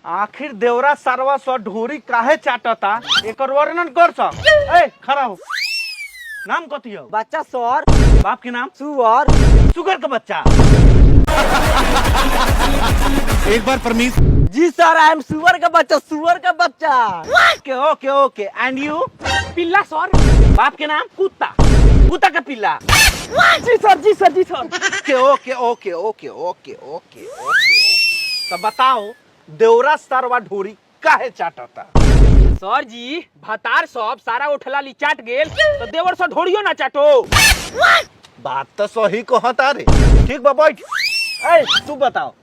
आखिर देवरा सरवा सो ढोरी काहे चाटता एकर वर्णन कर सक। ए खड़ा हो, नाम कथी हो? बच्चा सर। बाप के नाम? सुअर। सुगर का बच्चा। एक बार परमीश। जी सर, आई एम सुअर का बच्चा, सुअर का बच्चा। ओके ओके ओके, एंड यू? पिल्ला सर। बाप के नाम? कुत्ता। कुत्ता का पिल्ला। जी सर, जी सर, जी सर। ओके ओके ओके ओके ओके ओके ओके। तो बताओ देवरा सरवा ढोरी काहे चाटता? सर जी, भतार सब सारा उठला ली चाट गेल तो देवर से ढोरियो ना चाटो। बात तो सही कहता रे। ठीक बा, बैठ। ए तू बताओ।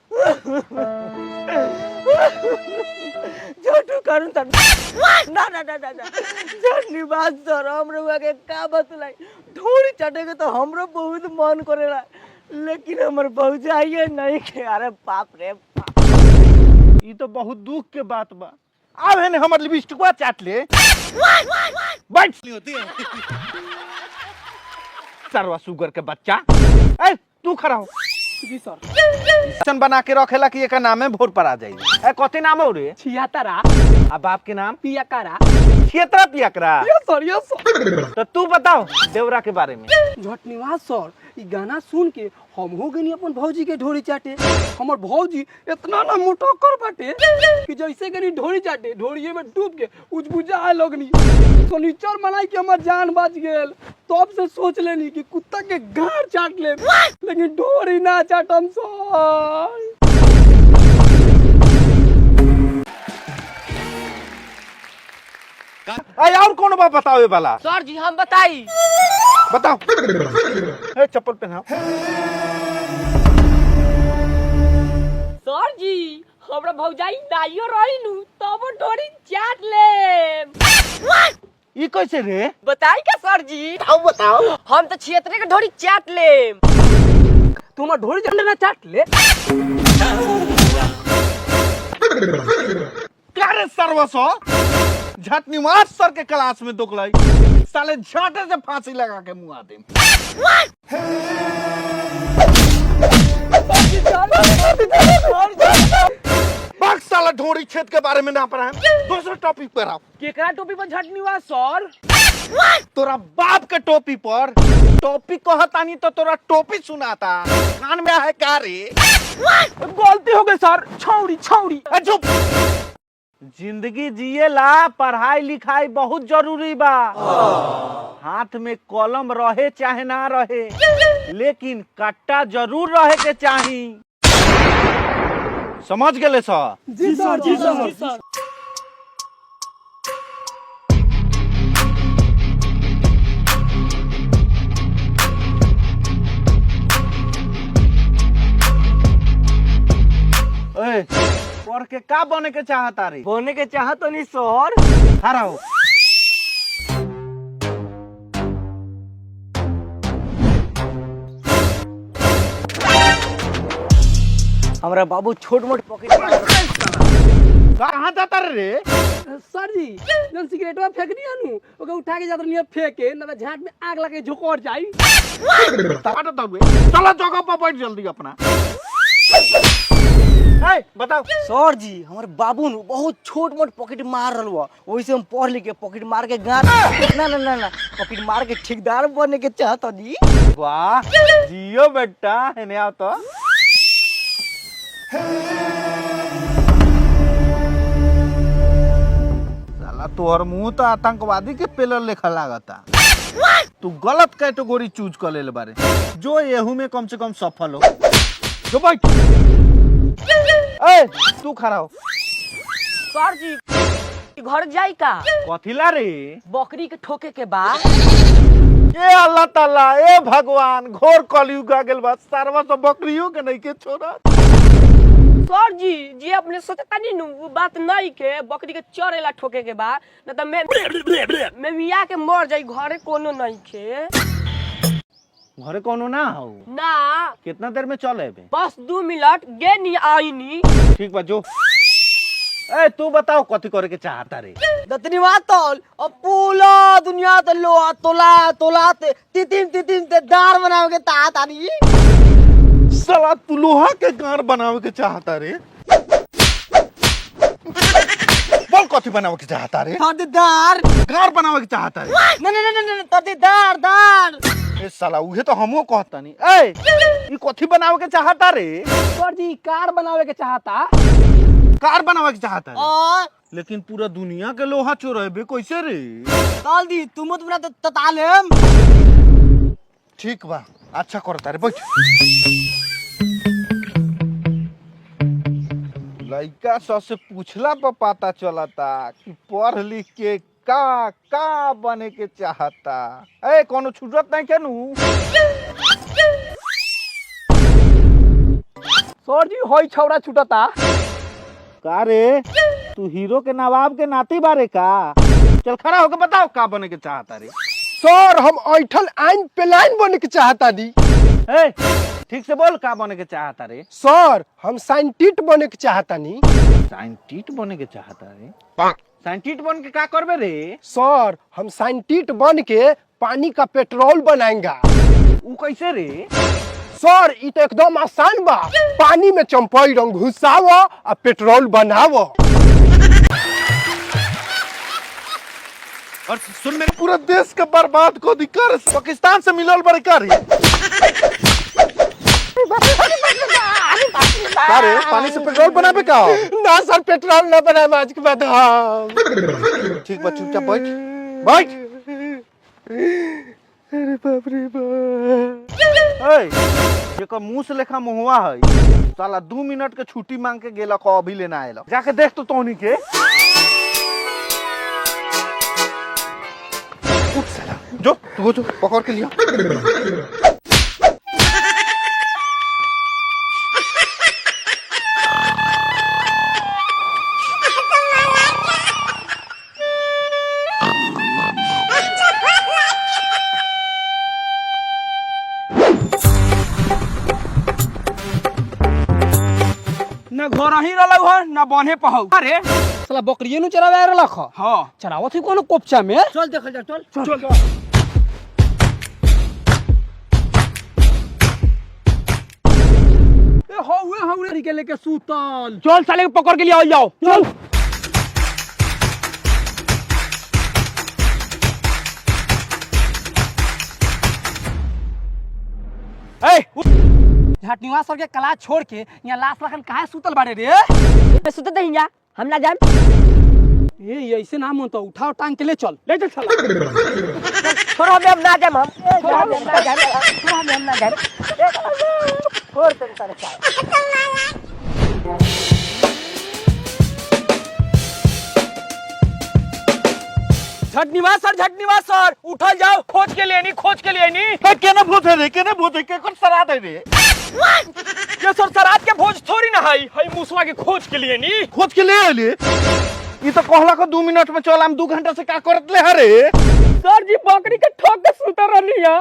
झूठू करूं त ना ना ना ना जर्नी बात सर, हमरो के का बतलाई। ढोरी चाटे के तो हमरो बहुत मन करेला, लेकिन हमर भौजाइए नहीं के। अरे बाप रे बाप, ई तो बहुत दुख के बात बा। आव है ने हमर लिपस्टिकवा चाट ले। बैठ होती है सरवा सुगर के बच्चा। ए तू खड़ा हो। जी सर। सन बना के रखेला कि एकर नामे भोर पर आ जाई। ए कथी नाम हो रे? छियातरा। आ बाप के नाम? पियाकरा। क्षेत्र पियकरा। यस सर, यस सर। तो तू बताओ देवरा के बारे में। झटनिवास सर, ई गाना सुन के हम हो गनी अपन भौजी के ढोरी चाटे। हमर भौजी इतना ना मोटा कर बाटे कि जैसे गनी ढोरी चाटे ढोरिये में डूब के उजबुजा लगनी। सनीचर मनाई के हमर जान बच गेल। तब से सोच लेनी कि कुत्ता के गार चाट ले, लेकिन ढोरी ना चाटम सर। ए और कौन बा बताओ वाला? सर जी हम बताई। बताओ। ए चप्पल पहनाओ। सर जी, हमरा भौजाई नाइयो रही नु तब ढोरी चाट ले। ई कैसे रे? बताई क्या सर जी? बताओ। हम तो क्षेत्र के ढोरी चाट ले। तुम ढोरी चाट ना चाट ले। क्या रे सर्वसो? झटनिवास सर के क्लास में दुखलाई साले झाटे से फांसी लगा के मुआ दे। बाग साला ढोरी छेद के बारे में ना पढ़ा। दूसरा टॉपिक पर आओ। केकरा टोपी पर झटनिवास सर? तोरा बाप के टोपी पर। टोपी कहतानी तो तोरा टोपी सुनाता कान में है का रे? गलती हो गई सर। छौड़ी छौड़ी। चुप। जिंदगी जिएला पढ़ाई लिखाई बहुत जरूरी बा। हाथ में कलम रहे चाहे ना रहे, लेकिन कट्टा जरूर रहे के चाही। समझ गेले सर? जी सर, जी सर, जी सर। ए पढ़ के का बने के चाहता रे? बोने के चाहत नहीं सर। खड़ा हो। हमारा बाबू छोट मोट पॉकेट। कहाँ जाता रे? सर जी, जब सिगरेटवा फेंक दिया नु ओके उठा के जात नहीं फेंके, ना तो झाट में आग लगे झोंकोर जाई। चलो जगह पर बैठ जल्दी अपना। ए बताओ। सर जी, हमारे बाबू नु बहुत छोट मोट पॉकेट मार रहल हुआ, वही से हम पढ़ लिख के पॉकेट मार के गार ना ना ना ना पॉकेट मार के ठेकेदार बनने के चाहता दी। वाह जियो बेटा, हेने आओ तो। साला तोहर मुंह तो आतंकवादी के पेलर लेखा लागता। तू गलत कैटेगरी चूज कर ले बारे। जो एहू में कम से कम सफल हो। जो बैठ। ए तू खड़ा हो। सर जी, घर जाई का? कथिला रे? बकरी के ठोके के बाद। ए अल्लाह ताला, ए भगवान, घोर कलयुग आ गेल बा। सरवा सब बकरियों के नहीं के छोड़ा। सर जी, जी अपने सोचता नहीं नु वो बात नहीं के बकरी के चरेला ठोके के बाद, न तो मैं मिया के मर जाई। घरे कोनो नहीं के। घरे कोनो ना हो ना। कितना देर में चले बे? बस 2 मिनट गे नहीं आई नी। ठीक बा जो। ए तू बताओ कथी करे के चाहता रे? दतनीवा तोल अब पूरा दुनिया तो लोहा तोला तोला ते तीन ते दार बनावे के तात आनी। साला तू लोहा के गार बनावे के चाहता रे? कथी बनावे के चाहता रे? दार घर बनावे के चाहता रे? नहीं तदी दार दार ए साला उहे तो हमहू कहतानी। ए ई कथी बनावे के चाहता रे? सर जी कार बनावे के चाहता। कार बनावे के चाहता रे? और लेकिन पूरा दुनिया के लोहा चोरेबे कैसे रे? ताल दी तुम तो बना ततालेम। ठीक बा, अच्छा करता रे, बैठ। लइका से पूछला पर पता चलता कि पढ़ लिख के का बने के चाहता। ए कोनो छूटत नहीं केनू? सर जी होई छौरा छुटता। का रे तू हीरो के नवाब के नाती बारे का? चल खड़ा होके बताओ का बने के चाहता रे? सर हम ऐठल आइन प्लान बने के चाहता दी। ए ठीक से बोल का बने के चाहता रे? सर हम साइंटिस्ट बने के चाहता नी। साइंटिस्ट बने के चाहता रे? साइंटिस्ट बन के का करबे रे? सर हम साइंटिस्ट बन के पानी का पेट्रोल बनाएंगा। ऊ कैसे रे? सर ई तो एकदम आसान बा। पानी में चंपई रंग घुसावो और पेट्रोल बनावो। और सुन मेरे पूरा देश के बर्बाद को दिक्कर पाकिस्तान से मिलल बड़े का रे? का रे पानी से पेट्रोल बनाबे का? ना सर पेट्रोल ना बनाए आज के बाद हम। ठीक बा, चुपचाप बैठ बैठ। अरे बाप रे बाप। ए जेकर मुंह से लेखा मुहवा है साला 2 मिनट के छुट्टी मांग के गेला को अभी लेना आएला। जाके देख तो तोहनी के। उठ साला जो तू जो पकड़ के लिया। ना घर ही रहलौ ह ना बने पहौ। अरे साला बकरिए नु चरावे रहलख। हां चरावत ही कोनो कोपचा में। चल देखल जा चल चल। ए हौवे के लेके सूतल। चल साले के पकड़ के ले आओ चल। झाटनिवा सर के क्लास छोड़ के यहाँ लाश रखन काहे सुतल बाड़े रे? सुते दही जा हम ना जाम। ए ऐसे ना मन तो उठाओ टांग के ले चल साला। छोड़ हम ना जाम। हम छोड़ हम ना जाम। छोड़ हम ना जाम। छोड़ तुम सारे झटनिवा सर उठल जाओ। खोज के लेनी ए केने भूत है के कौन सरा दे रे? ये सर सरात के भोज थोड़ी ना हई मुसवा के खोज के लिए नी। खोज के ले आइले। ई तो कहला को 2 मिनट में चल हम 2 घंटा से का करत ले हरे? सर जी बकरी के ठोक के सुतर रहनी है।